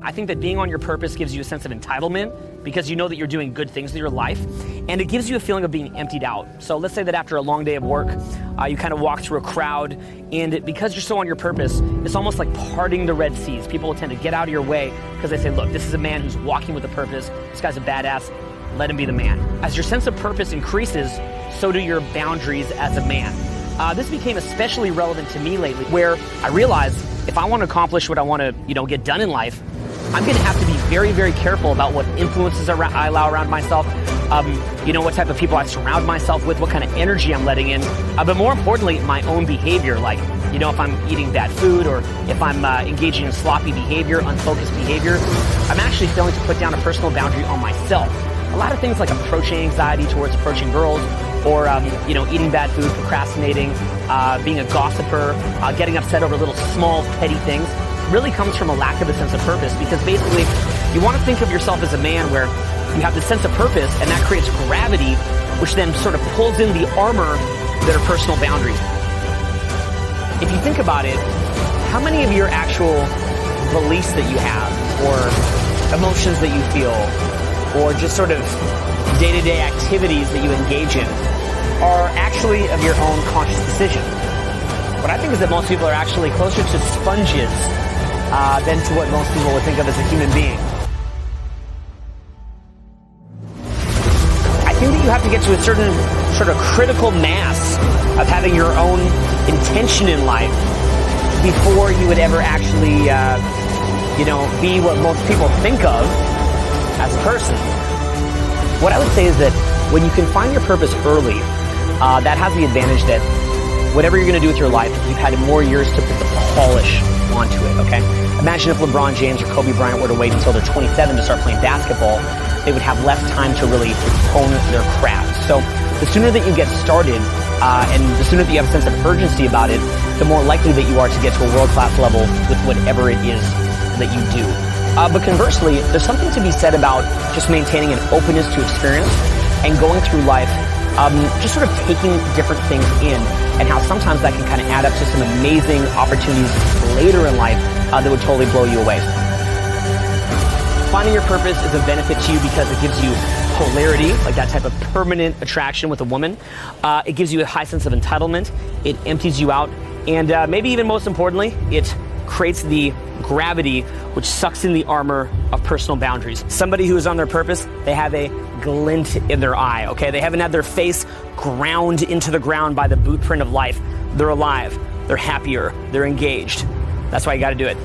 I think that being on your purpose gives you a sense of entitlement because you know that you're doing good things in your life, and it gives you a feeling of being emptied out. So let's say that after a long day of work, you kind of walk through a crowd, and because you're so on your purpose, it's almost like parting the Red Seas. People will tend to get out of your way because they say, look, this is a man who's walking with a purpose. This guy's a badass. Let him be the man. As your sense of purpose increases, so do your boundaries as a man. This became especially relevant to me lately, where I realized if I want to accomplish what I want to, get done in life, I'm going to have to be very, very careful about what influences I allow around myself, what type of people I surround myself with, what kind of energy I'm letting in, but more importantly, my own behavior, like, if I'm eating bad food or if I'm engaging in sloppy behavior, unfocused behavior, I'm actually failing to put down a personal boundary on myself. A lot of things like approaching anxiety towards approaching girls, or eating bad food, procrastinating, being a gossiper, getting upset over little small petty things, really comes from a lack of a sense of purpose, because basically you want to think of yourself as a man where you have this sense of purpose, and that creates gravity, which then sort of pulls in the armor that are personal boundaries. If you think about it, how many of your actual beliefs that you have, or emotions that you feel, or just sort of day-to-day activities that you engage in are actually of your own conscious decision? What I think is that most people are actually closer to sponges than to what most people would think of as a human being. I think that you have to get to a certain sort of critical mass of having your own intention in life before you would ever actually, be what most people think of as a person. What I would say is that when you can find your purpose early, that has the advantage that whatever you're going to do with your life, you've had more years to put the polish onto it, okay? Imagine if LeBron James or Kobe Bryant were to wait until they're 27 to start playing basketball, they would have less time to really hone their craft. So the sooner that you get started, and the sooner that you have a sense of urgency about it, the more likely that you are to get to a world-class level with whatever it is that you do. But conversely, there's something to be said about just maintaining an openness to experience and going through life, just sort of taking different things in, and how sometimes that can kind of add up to some amazing opportunities later in life that would totally blow you away. Finding your purpose is a benefit to you because it gives you polarity, like that type of permanent attraction with a woman. It gives you a high sense of entitlement. It empties you out. And maybe even most importantly, it creates the gravity which sucks in the armor of personal boundaries. Somebody who is on their purpose, they have a glint in their eye, okay? They haven't had their face ground into the ground by the boot print of life. They're alive, they're happier, they're engaged. That's why you gotta do it.